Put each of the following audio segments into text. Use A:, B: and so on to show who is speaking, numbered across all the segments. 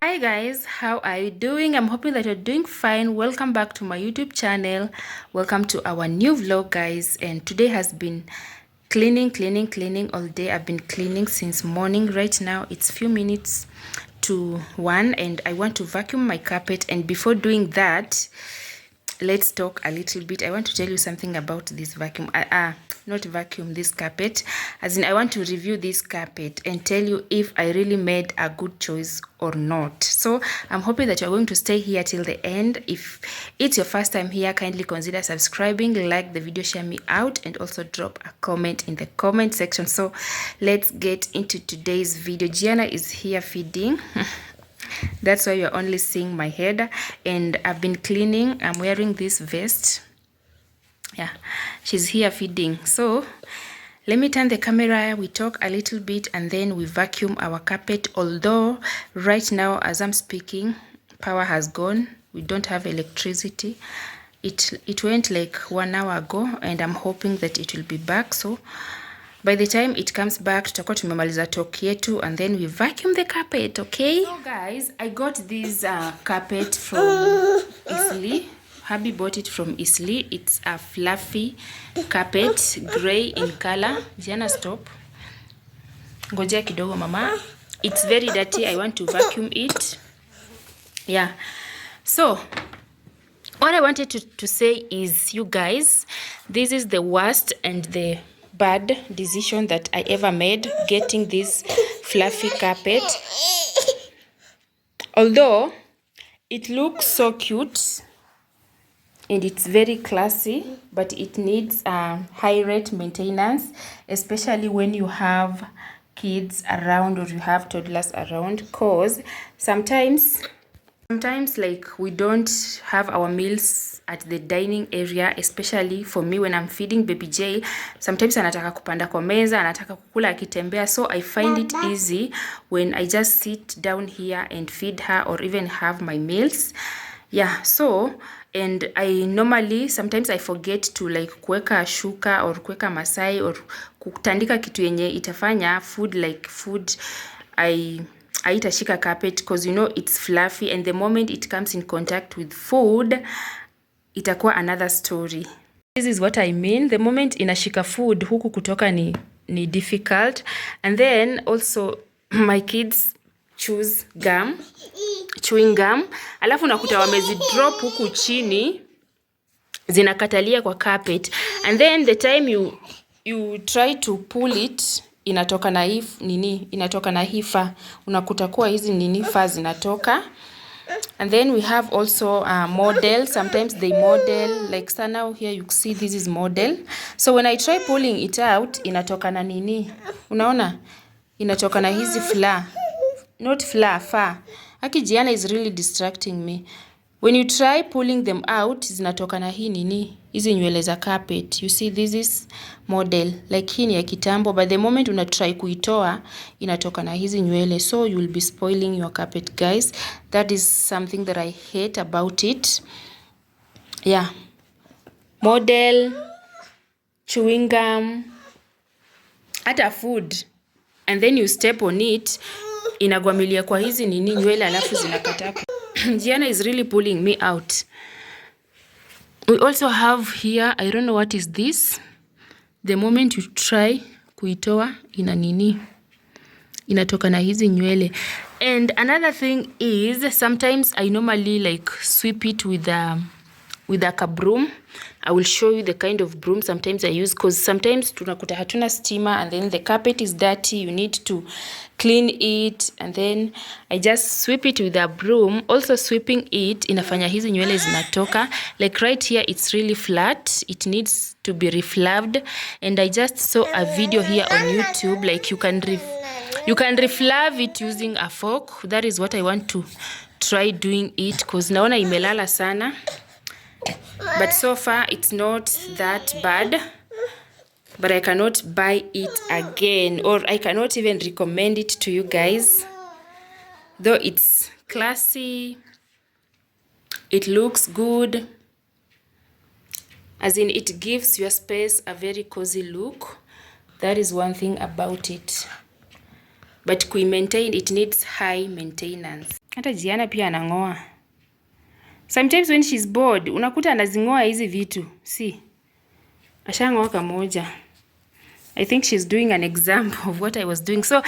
A: Hi guys, how are you doing? I'm hoping that you're doing fine. Welcome back to my YouTube channel. Welcome to our new vlog, guys. And today has been cleaning all day. I've been cleaning since morning. Right now it's few minutes to 1 and I want to vacuum my carpet. And before doing that, let's talk a little bit. I want to tell you something about this vacuum. Not vacuum, this carpet. As in, I want to review this carpet and tell you if I really made a good choice or not. So I'm hoping that you're going to stay here till the end. If it's your first time here, kindly consider subscribing, like the video, share me out, and also drop a comment in the comment section. So let's get into today's video. Gianna is here feeding. That's why you're only seeing my head. And I've been cleaning. I'm wearing this vest. Yeah, she's here feeding. So let me turn the camera, we talk a little bit, and then we vacuum our carpet. Although right now as I'm speaking, power has gone. We don't have electricity. It went like 1 hour ago, and I'm hoping that it will be back. So by the time it comes back, tutakuwa tumemaliza talk yetu, and then we vacuum the carpet, okay? So guys, I got this carpet from Italy. Hubby bought it from Italy. It's a fluffy carpet, gray in color. Gianna, stop. Ngojea kidogo mama. It's very dirty. I want to vacuum it. Yeah. So what I wanted to say is, you guys, this is the worst and the bad decision that I ever made, getting this fluffy carpet. Although it looks so cute and it's very classy, but it needs high rate maintenance, especially when you have kids around or you have toddlers around, cause sometimes like we don't have our meals at the dining area, especially for me when I'm feeding baby J. Sometimes anataka kupanda kwa meza, anataka kukula akitembea, so I find it easy when I just sit down here and feed her or even have my meals. Yeah, so and I normally sometimes I forget to like kuweka shuka or kuweka masai or kutandika kitu yenye itafanya food haitashika carpet, because you know it's fluffy, and the moment it comes in contact with food itakuwa another story. This is what I mean. The moment inashika food, huku kutoka ni difficult. And then also my kids choose chewing gum, alafu nakuta wamezi drop huku chini, zinakatalia kwa carpet, and then the time you try to pull it, inatoka na hifa, unakuta kuwa hizi fa zinatoka. And then we have also model. Sometimes they model, like so now here you see this is model. So when I try pulling it out, inatoka na unaona, inatoka na hizi not fa. Aki Gianna is really distracting me. When you try pulling them out, zinatoka na hizi nywele za carpet. You see, this is model. Like hii ni ya kitambo, but the moment una try kuitoa, inatoka na hizi nywele. So you will be spoiling your carpet, guys. That is something that I hate about it. Yeah. Model, chewing gum, hata food. And then you step on it, inagwamilia kwa hizi nywele alafu zinakata. Gianna is really pulling me out. We also have here, I don't know what is this. The moment you try kuitoa, inatoka na hizi nywele. And another thing is, sometimes I normally like sweep it with a broom. I will show you the kind of broom sometimes I use, because sometimes tunakuta hatuna steamer and then the carpet is dirty, you need to clean it, and then I just sweep it with a broom. Also sweeping it inafanya hizi nywele zinatoka. Like right here it's really flat, it needs to be refluffed, and I just saw a video here on YouTube, like you can refluff it using a fork. That is what I want to try doing it, because naona imelala sana. But so far it's not that bad, but I cannot buy it again, or I cannot even recommend it to you guys. Though it's classy, it looks good, as in it gives your space a very cozy look. That is one thing about it. But maintain, it needs high maintenance. Hata Jiana pia anangoa. Sometimes when she's bored, unakuta anazingoa hizi vitu. See? Ashangoa kamoja. I think she's doing an example of what I was doing. So,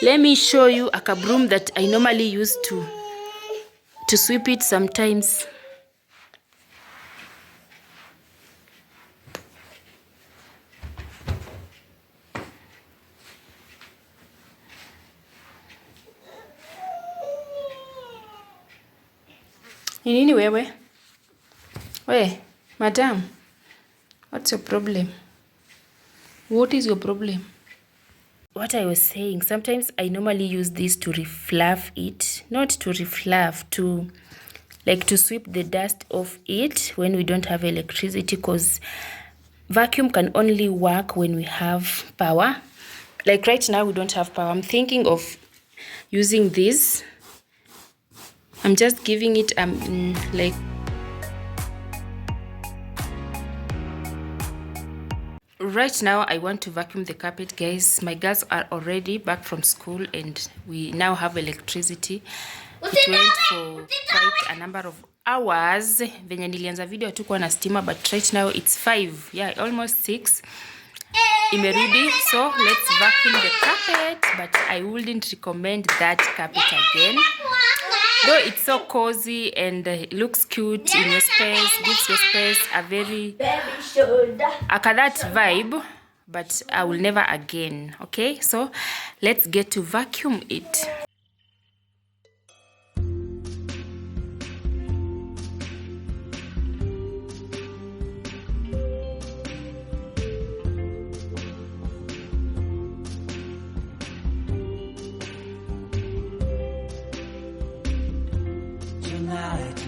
A: let me show you a broom that I normally use to sweep it sometimes. Ni nini wewe? We, madam, what's your problem? What is your problem? What I was saying, sometimes I normally use this to refluff it. Not to refluff, to sweep the dust off it when we don't have electricity, because vacuum can only work when we have power. Like right now we don't have power. I'm thinking of using this. I'm just giving it like right now I want to vacuum the carpet, guys. My girls are already back from school and we now have electricity. It went for quite a number of hours. Venye nilianza video hatukuwa na stima, but right now it's 5, yeah, almost 6 imerudi. So let's vacuum the carpet, but I wouldn't recommend that carpet again. Though it's so cozy and it looks cute in your space, gives your space a very that vibe, but I will never again. Okay, so let's get to vacuum it.
B: Tonight,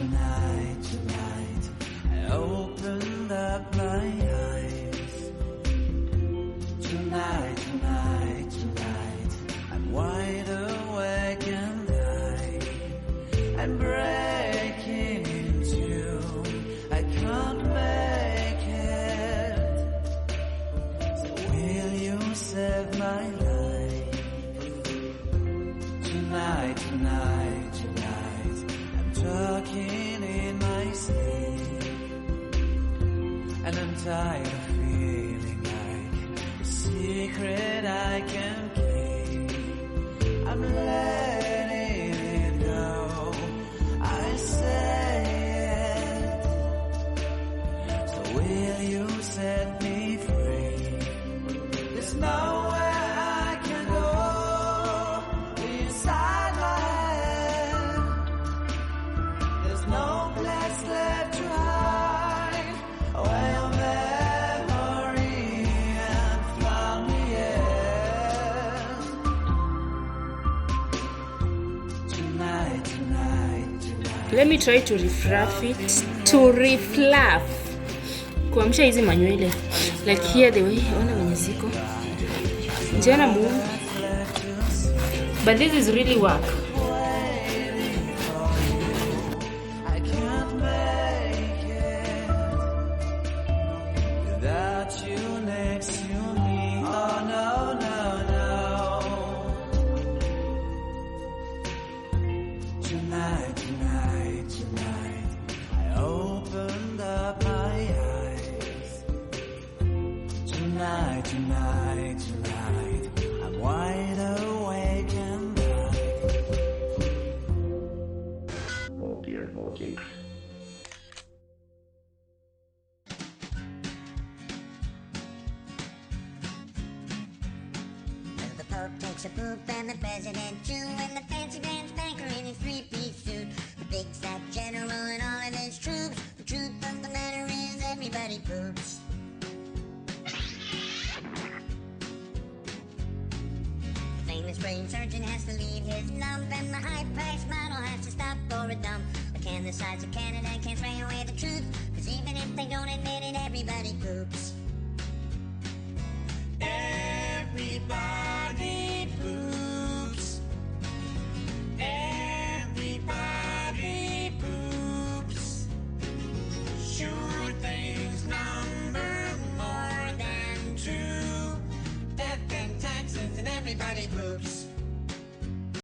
B: I opened up my eyes. Tonight, I'm wide awake and I'm breaking into. I can't make it. So will you save my life? Tonight, talking in my sleep, and I'm tired of feeling like a secret I can keep. I'm letting it go, I say it. So will you set me free? There's nowhere I can go inside my head. No place left to hide away your memory and found me tonight.
A: Let me try to refluff it. To refluff. Kuamsha hizi manywele. Like here the way ona wenye ziko. Njana move. But this is really work.
B: You next to me. Oh no. Tonight, I opened up my eyes. Tonight, I'm wide awake and oh dear.
C: Takes a poop and the president too, and the fancy pants banker in his 3-piece suit, the big fat general and all of his troops. The truth of the matter is everybody poops. The famous brain surgeon has to leave his lump, and the high-priced model has to stop for a dump. But can the sides of Canada can't spray away the truth, cause even if they don't admit it, everybody poops.
B: Everybody poops. Everybody poops. Sure things number more than 2. Death and taxes and everybody poops.